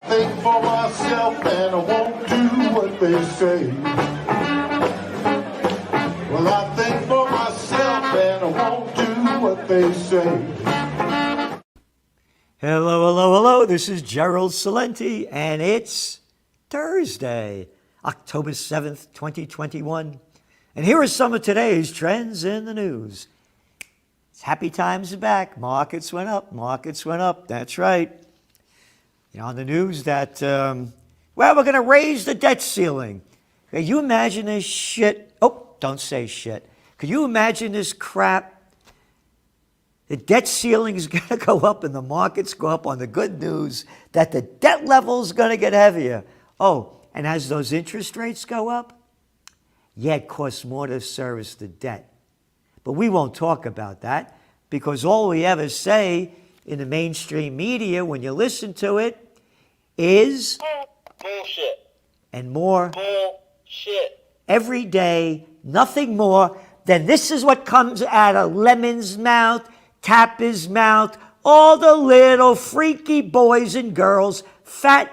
Think for myself and I won't do what they say. Well, I think for myself and I won't do what they say. Hello, hello, hello. This is Gerald Salenti, and it's Thursday, October 7th, 2021. And here are some of today's trends in the news. It's happy times are back. Markets went up. Markets went up. That's right. You know, on the news that, we're going to raise the debt ceiling. Can you imagine this shit? Oh, don't say shit. Could you imagine this crap? The debt ceiling is going to go up and the markets go up on the good news that the debt level is going to get heavier. Oh, and as those interest rates go up, yeah, it costs more to service the debt. But we won't talk about that because all we ever say in the mainstream media when you listen to it is bullshit and more bullshit every day, nothing more than this is what comes out of Lemon's mouth, Tapper's mouth, all the little freaky boys and girls, fat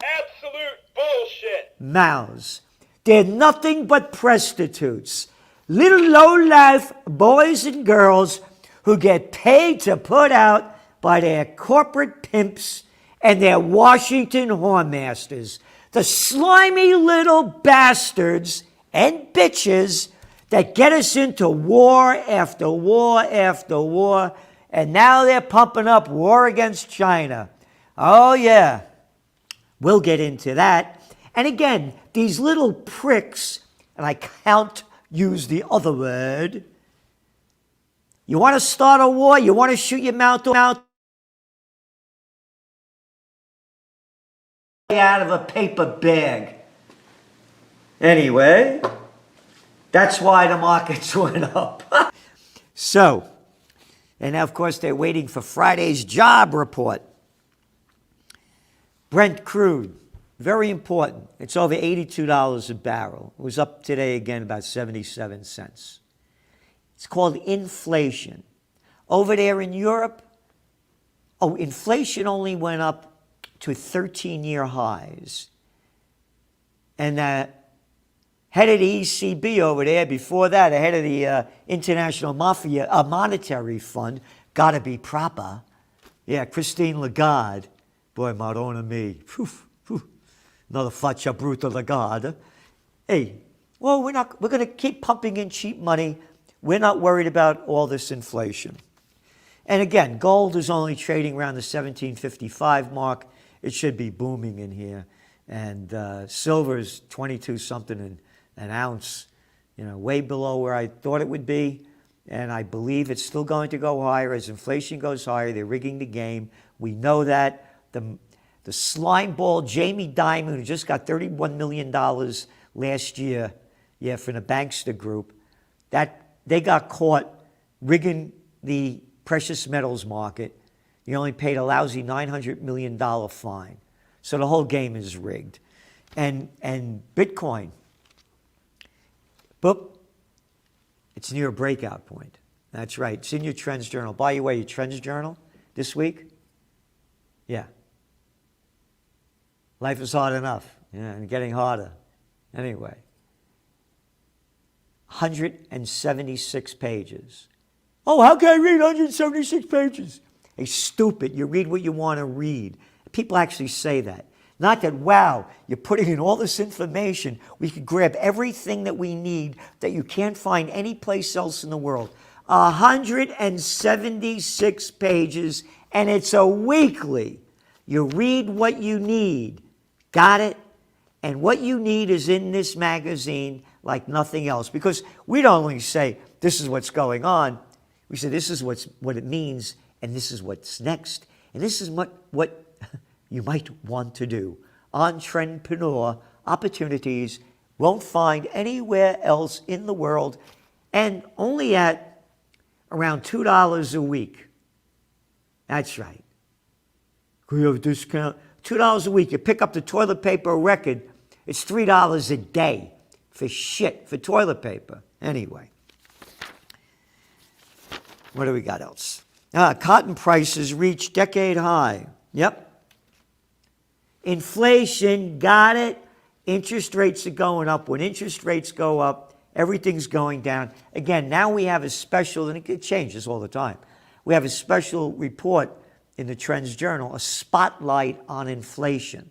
absolute bullshit mouths. They're nothing but prostitutes, little low-life boys and girls who get paid to put out by their corporate pimps and their Washington whoremasters, the slimy little bastards and bitches that get us into war after war after war, and now they're pumping up war against China. Oh yeah, we'll get into that. And again, these little pricks, and I can't use the other word. You want to start a war? You want to shoot your mouth out of a paper bag. Anyway, that's why the markets went up. So, and now of course they're waiting for Friday's job report. Brent crude, very important. It's over $82 a barrel. It was up today again about 77 cents. It's called inflation. Over there in Europe, inflation only went up to 13-year highs. And the head of the ECB over there, before that, the head of the International Monetary Fund, got to be proper. Yeah, Christine Lagarde. Boy, Madonna me. Another faccia bruta Lagarde. Hey, well, we're going to keep pumping in cheap money. We're not worried about all this inflation. And again, gold is only trading around the 1755 mark. It should be booming in here. And silver is 22 something an ounce, you know, way below where I thought it would be. And I believe it's still going to go higher as inflation goes higher. They're rigging the game. We know that. The slime ball Jamie Dimon, who just got $31 million last year, from the Bankster Group, that they got caught rigging the precious metals market. He only paid a lousy $900 million fine. So the whole game is rigged. And Bitcoin, boop, it's near a breakout point. That's right. It's in your Trends Journal. By the way, your Trends Journal this week? Yeah. Life is hard enough. Yeah, and getting harder. Anyway. 176 pages. Oh, how can I read 176 pages? Hey, stupid. You read what you want to read. People actually say that. Not that, wow, you're putting in all this information. We could grab everything that we need that you can't find anyplace else in the world. 176 pages, and it's a weekly. You read what you need. Got it? And what you need is in this magazine like nothing else. Because we don't only say, this is what's going on. We say, this is what it means, and this is what's next. And this is what you might want to do. Entrepreneur opportunities won't find anywhere else in the world, and only at around $2 a week. That's right. Could you have a discount? $2 a week. You pick up the toilet paper record, it's $3 a day for shit, for toilet paper. Anyway. What do we got else? Cotton prices reach decade high. Yep. Inflation, got it? Interest rates are going up. When interest rates go up, everything's going down. Again, now we have a special, and it changes all the time. We have a special report in the Trends Journal, a spotlight on inflation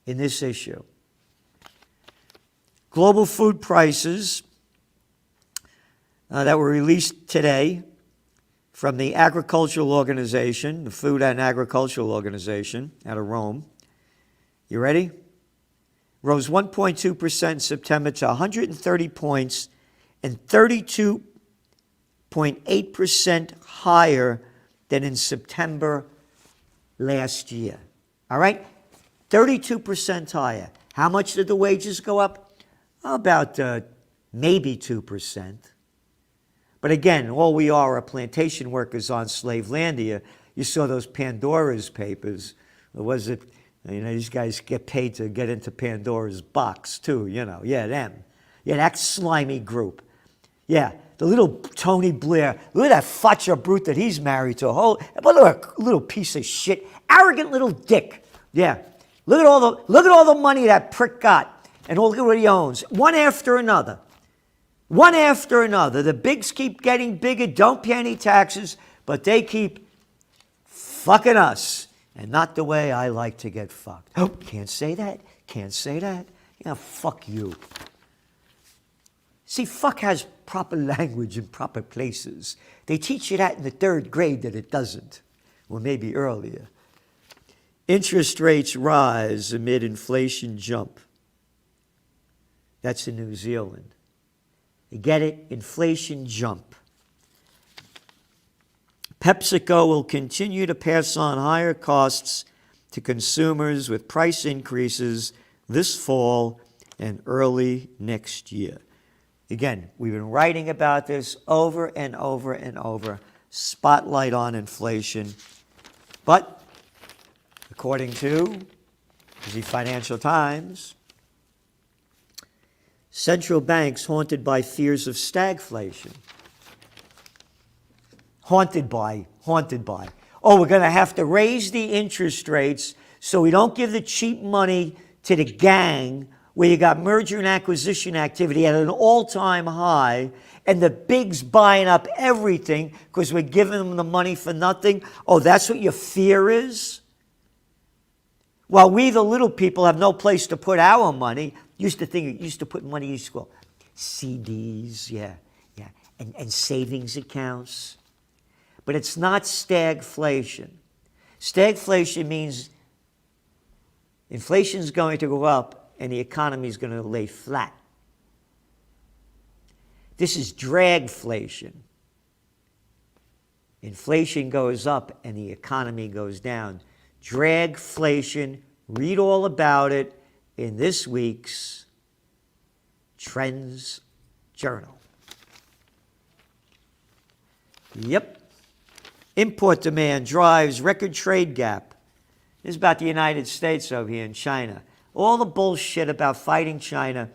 in this issue. Global food prices that were released today from the Agricultural Organization, the Food and Agricultural Organization out of Rome. You ready? Rose 1.2% in September to 130 points and 32.8% higher than in September last year. All right? 32% higher. How much did the wages go up? About maybe 2%. But again, all we are plantation workers on Slavelandia. You saw those Pandora's papers. Or was it, these guys get paid to get into Pandora's box too, Yeah, them. Yeah, that slimy group. Yeah, the little Tony Blair. Look at that facha brute that he's married to. What a little piece of shit. Arrogant little dick. Yeah. Look at all the money that prick got. And look at what he owns. One after another. One after another. The bigs keep getting bigger, don't pay any taxes, but they keep fucking us. And not the way I like to get fucked. Oh, can't say that. Can't say that. Yeah, fuck you. See, fuck has proper language in proper places. They teach you that in the 3rd grade that it doesn't. Or maybe earlier. Interest rates rise amid inflation jump. That's in New Zealand. You get it? Inflation jump. PepsiCo will continue to pass on higher costs to consumers with price increases this fall and early next year. Again, we've been writing about this over and over and over. Spotlight on inflation. But according to the Financial Times, central banks haunted by fears of stagflation. Haunted by. Oh, we're going to have to raise the interest rates so we don't give the cheap money to the gang where you got merger and acquisition activity at an all-time high and the bigs buying up everything because we're giving them the money for nothing. Oh, that's what your fear is? While we, the little people, have no place to put our money. Used to put money in school. CDs, yeah, and savings accounts. But it's not stagflation. Stagflation means inflation's going to go up and the economy is going to lay flat. This is dragflation. Inflation goes up and the economy goes down. Dragflation, read all about it in this week's Trends Journal. Yep. Import demand drives record trade gap. This is about the United States over here and China. All the bullshit about fighting China.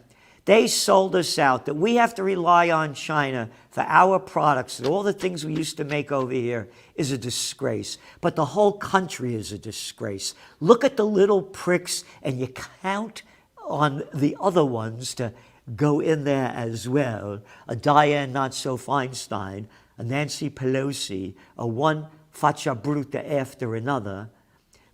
They sold us out, that we have to rely on China for our products, that all the things we used to make over here is a disgrace. But the whole country is a disgrace. Look at the little pricks and you count on the other ones to go in there as well. A Diane Not-So-Feinstein, a Nancy Pelosi, a one facha bruta after another.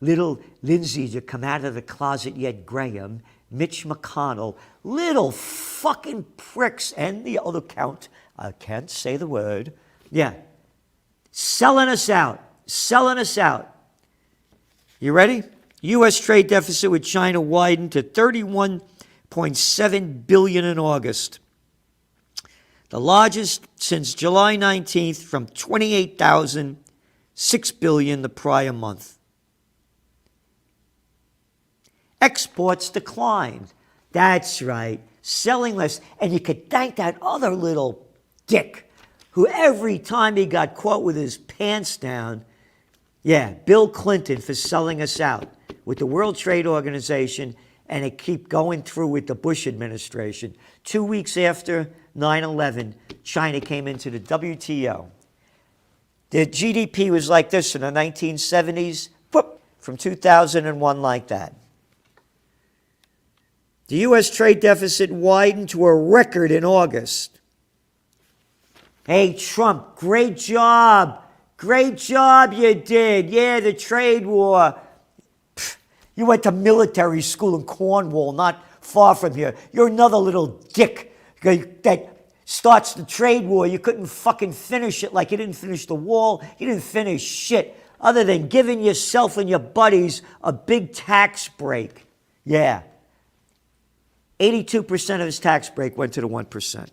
Little Lindsay to come out of the closet yet Graham, Mitch McConnell, little fucking pricks, and the other count, I can't say the word. Yeah. Selling us out. You ready? U.S. trade deficit with China widened to $31.7 billion in August. The largest since July 19th from $28,006 billion the prior month. Exports declined. That's right. Selling less. And you could thank that other little dick who every time he got caught with his pants down, Bill Clinton, for selling us out with the World Trade Organization, and it keep going through with the Bush administration. 2 weeks after 9/11, China came into the WTO. The GDP was like this in the 1970s. from 2001 like that. The U.S. trade deficit widened to a record in August. Hey, Trump, great job. Great job you did. Yeah, the trade war. Pfft, you went to military school in Cornwall, not far from here. You're another little dick that starts the trade war. You couldn't fucking finish it, like you didn't finish the wall. You didn't finish shit other than giving yourself and your buddies a big tax break. Yeah. 82% of his tax break went to the 1%.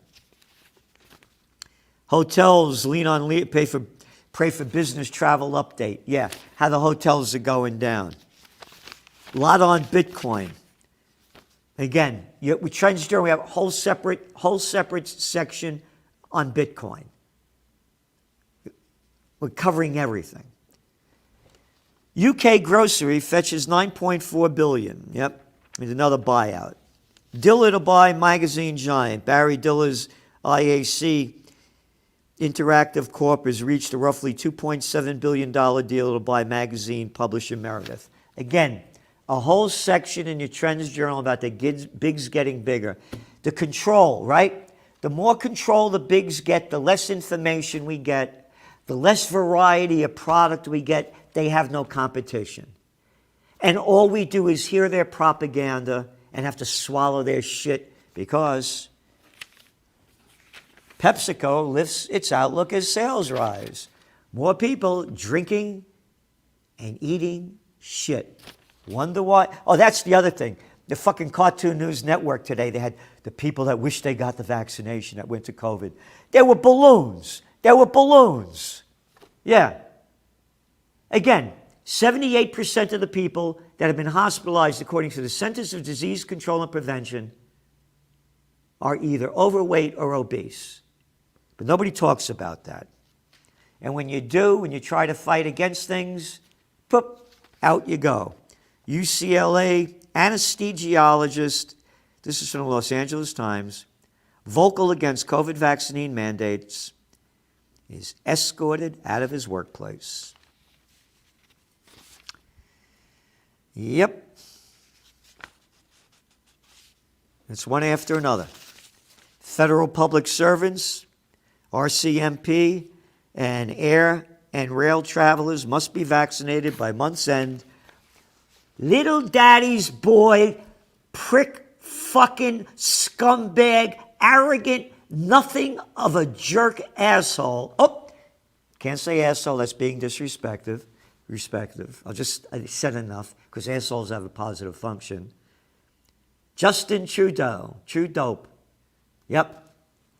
Hotels lean on pray for business travel update. Yeah, how the hotels are going down. A lot on Bitcoin. Again, we Trends Journal, we have a whole separate section on Bitcoin. We're covering everything. UK grocery fetches 9.4 billion. Yep, there's another buyout. Diller to buy magazine giant. Barry Diller's IAC Interactive Corp has reached a roughly $2.7 billion deal to buy magazine publisher Meredith. Again, a whole section in your Trends Journal about the bigs getting bigger. The control, right? The more control the bigs get, the less information we get, the less variety of product we get. They have no competition. And all we do is hear their propaganda and have to swallow their shit because PepsiCo lifts its outlook as sales rise. More people drinking and eating shit. Wonder why? Oh, that's the other thing. The fucking Cartoon News Network today, they had the people that wish they got the vaccination that went to COVID. There were balloons. There were balloons. Yeah. Again, 78% of the people that have been hospitalized, according to the Centers of Disease Control and Prevention, are either overweight or obese. But nobody talks about that. And when you do, when you try to fight against things, poop, out you go. UCLA anesthesiologist, this is from the Los Angeles Times, vocal against COVID vaccine mandates, is escorted out of his workplace. Yep. It's one after another. Federal public servants, RCMP, and air and rail travelers must be vaccinated by month's end. Little daddy's boy, prick, fucking scumbag, arrogant, nothing of a jerk asshole. Oh, can't say asshole, that's being disrespectful. I said enough, because assholes have a positive function. Justin Trudeau. Yep.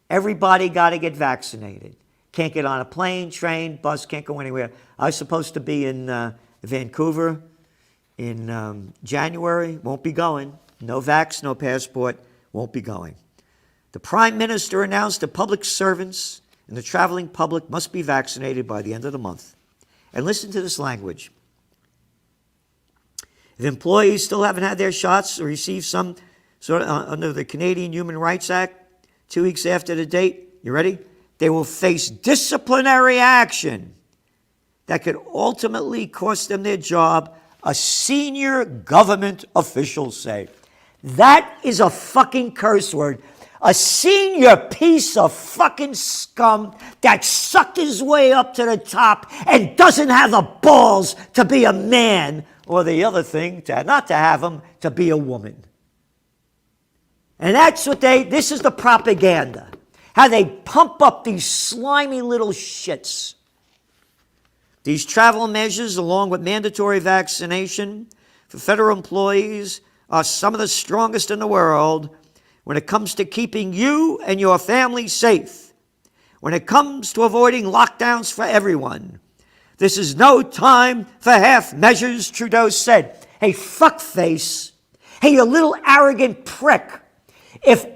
Everybody got to get vaccinated. Can't get on a plane, train, bus, can't go anywhere. I was supposed to be in Vancouver in January. Won't be going. No vax, no passport. Won't be going. The Prime Minister announced that public servants and the traveling public must be vaccinated by the end of the month. And listen to this language. If employees still haven't had their shots or received some sort of under the Canadian Human Rights Act 2 weeks after the date, you ready? They will face disciplinary action that could ultimately cost them their job, a senior government official say. That is a fucking curse word. A senior piece of fucking scum that sucked his way up to the top and doesn't have the balls to be a man, or the other thing, not to have them, to be a woman. And that's what this is the propaganda. How they pump up these slimy little shits. These travel measures, along with mandatory vaccination for federal employees, are some of the strongest in the world when it comes to keeping you and your family safe, when it comes to avoiding lockdowns for everyone. This is no time for half measures, Trudeau said. Hey, fuckface. Hey, you little arrogant prick. If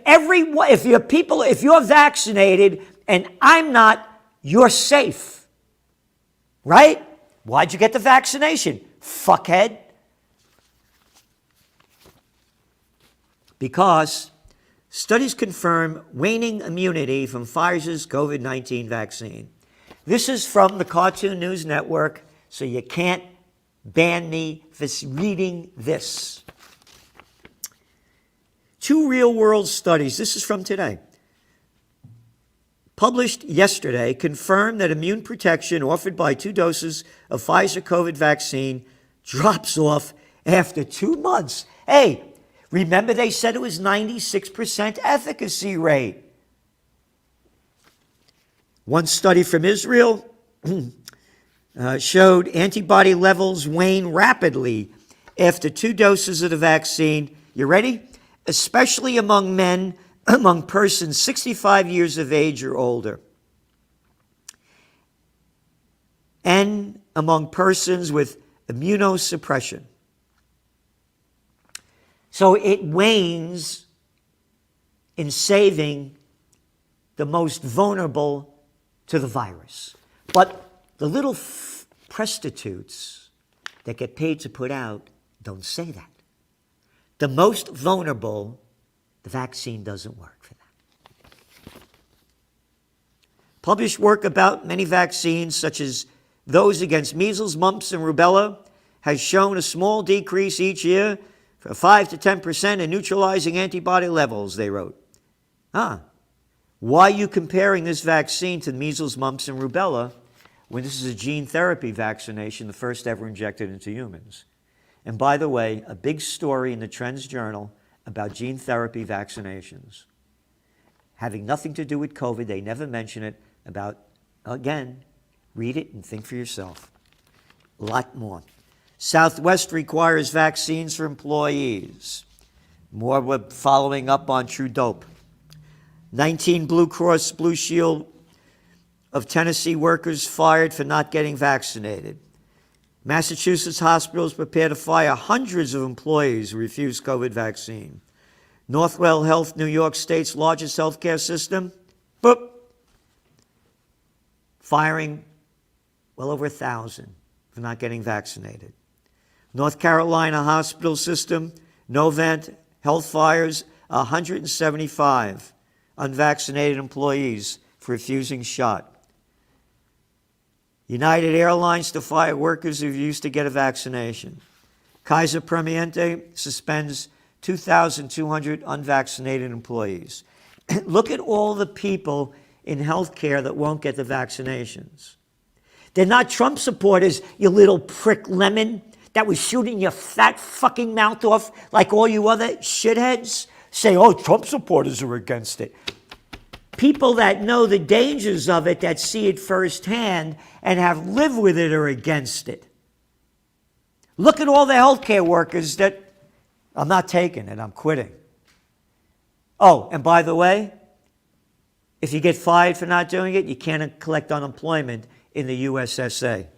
you're vaccinated and I'm not, you're safe. Right? Why'd you get the vaccination? Fuckhead. Because studies confirm waning immunity from Pfizer's COVID-19 vaccine. This is from the Cartoon News Network, so you can't ban me for reading this. 2 real-world studies, this is from today, published yesterday, confirmed that immune protection offered by 2 doses of Pfizer COVID vaccine drops off after 2 months. Hey, remember they said it was 96% efficacy rate. One study from Israel showed antibody levels wane rapidly after 2 doses of the vaccine. You ready? Especially among men, among persons 65 years of age or older, and among persons with immunosuppression. So it wanes in saving the most vulnerable to the virus. But the little prostitutes that get paid to put out don't say that. The most vulnerable, the vaccine doesn't work for them. Published work about many vaccines, such as those against measles, mumps, and rubella, has shown a small decrease each year for 5 to 10% in neutralizing antibody levels, they wrote. Why are you comparing this vaccine to measles, mumps, and rubella when this is a gene therapy vaccination, the first ever injected into humans? And by the way, a big story in the Trends Journal about gene therapy vaccinations. Having nothing to do with COVID, they never mention it, about, again, read it and think for yourself. A lot more. Southwest requires vaccines for employees. More, we're following up on True Dope. 19 Blue Cross Blue Shield of Tennessee workers fired for not getting vaccinated. Massachusetts hospitals prepare to fire hundreds of employees who refuse COVID vaccine. Northwell Health, New York State's largest healthcare system, firing well over 1,000 for not getting vaccinated. North Carolina hospital system, Novant Health fires 175 unvaccinated employees for refusing shot. United Airlines to fire workers who refused to get a vaccination. Kaiser Permanente suspends 2,200 unvaccinated employees. Look at all the people in healthcare that won't get the vaccinations. They're not Trump supporters, you little prick lemon that was shooting your fat fucking mouth off like all you other shitheads. Say, oh, Trump supporters are against it. People that know the dangers of it, that see it firsthand and have lived with it, are against it. Look at all the healthcare workers that, I'm not taking it, I'm quitting. Oh, and by the way, if you get fired for not doing it, you can't collect unemployment in the USSA.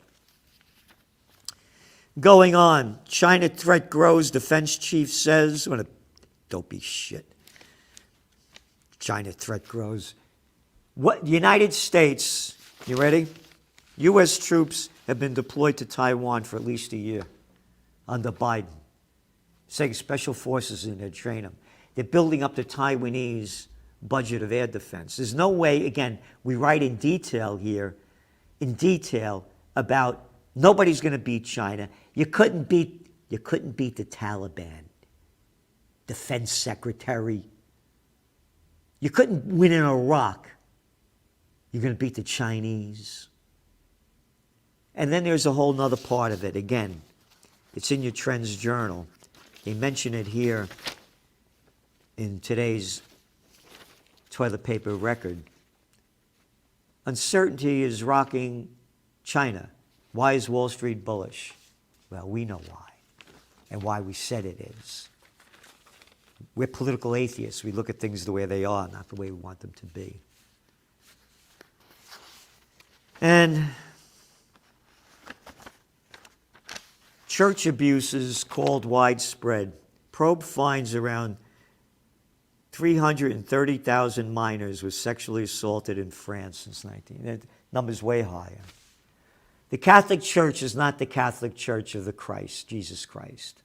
Going on, China threat grows, defense chief says. What a dopey shit. China threat grows. What, the United States, you ready? U.S. troops have been deployed to Taiwan for at least a year under Biden. Saying special forces in there, train them. They're building up the Taiwanese budget of air defense. There's no way, again, we write in detail here, about nobody's going to beat China. You couldn't beat the Taliban, defense secretary. You couldn't win in Iraq. You're going to beat the Chinese. And then there's a whole nother part of it. Again, it's in your Trends Journal. They mention it here in today's toilet paper record. Uncertainty is rocking China. Why is Wall Street bullish? Well, we know why, and why we said it is. We're political atheists. We look at things the way they are, not the way we want them to be. And church abuses called widespread. Probe finds around 330,000 minors were sexually assaulted in France since that number's way higher. The Catholic Church is not the Catholic Church of the Christ, Jesus Christ.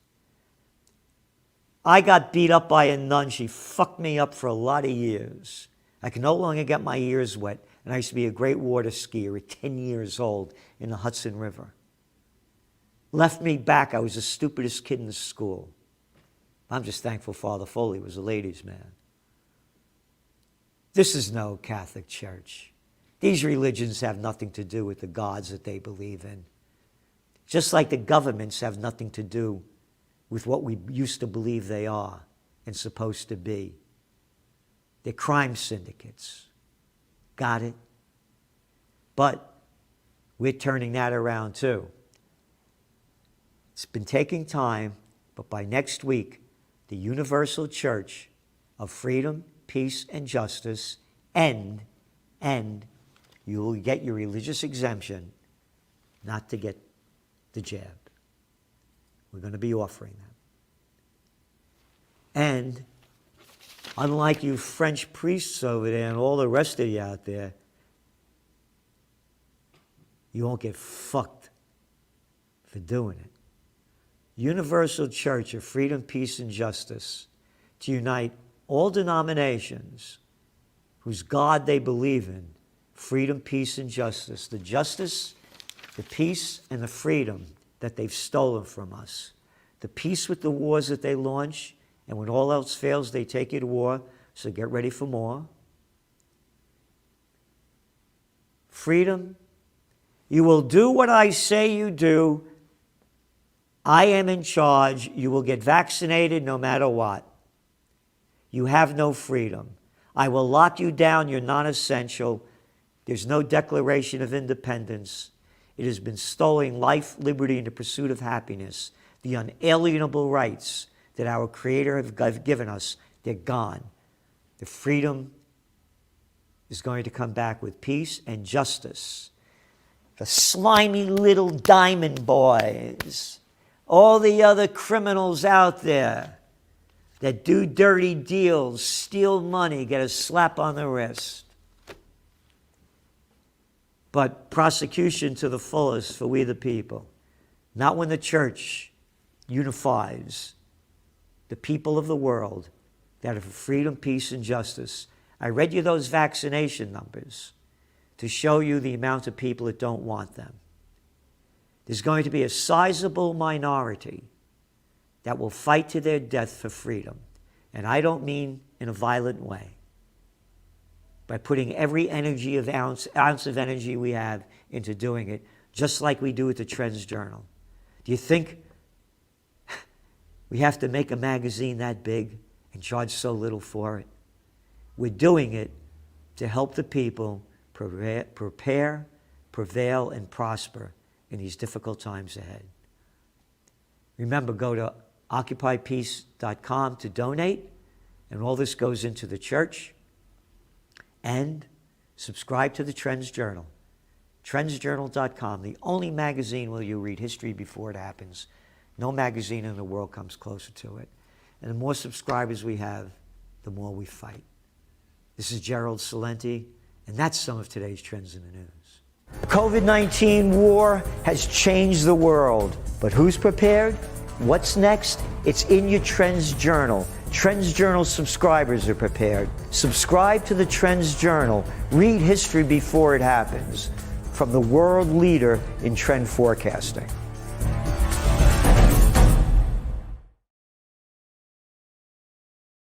I got beat up by a nun. She fucked me up for a lot of years. I can no longer get my ears wet. And I used to be a great water skier at 10 years old in the Hudson River. left me back. I was the stupidest kid in the school. I'm just thankful Father Foley was a ladies' man. This is no Catholic Church. These religions have nothing to do with the gods that they believe in. Just like the governments have nothing to do with what we used to believe they are and supposed to be. They're crime syndicates. Got it? But we're turning that around too. It's been taking time, but by next week, the Universal Church of Freedom, Peace, and Justice, and you will get your religious exemption not to get the jab. We're going to be offering that. And unlike you French priests over there and all the rest of you out there, you won't get fucked for doing it. Universal Church of Freedom, Peace, and Justice, to unite all denominations whose God they believe in, freedom, peace, and justice. The justice, the peace, and the freedom that they've stolen from us. The peace with the wars that they launch, and when all else fails, they take you to war, so get ready for more. Freedom, you will do what I say you do. I am in charge. You will get vaccinated no matter what. You have no freedom. I will lock you down. You're non-essential. There's no Declaration of Independence. It has been stolen life, liberty, and the pursuit of happiness. The unalienable rights that our Creator have given us, they're gone. The freedom is going to come back with peace and justice. The slimy little diamond boys, all the other criminals out there that do dirty deals, steal money, get a slap on the wrist. But prosecution to the fullest for we the people. Not when the church unifies the people of the world that are for freedom, peace, and justice. I read you those vaccination numbers to show you the amount of people that don't want them. There's going to be a sizable minority that will fight to their death for freedom. And I don't mean in a violent way. By putting every ounce of energy we have into doing it, just like we do with the Trends Journal. Do you think we have to make a magazine that big and charge so little for it? We're doing it to help the people prepare, prevail, and prosper in these difficult times ahead. Remember, go to occupypeace.com to donate, and all this goes into the church. And subscribe to the Trends Journal, trendsjournal.com, the only magazine where you read history before it happens. No magazine in the world comes closer to it. And the more subscribers we have, the more we fight. This is Gerald Salenti, and that's some of today's Trends in the News. COVID-19 war has changed the world, but who's prepared? What's next? It's in your Trends Journal. Trends Journal subscribers are prepared. Subscribe to the Trends Journal. Read history before it happens. From the world leader in trend forecasting.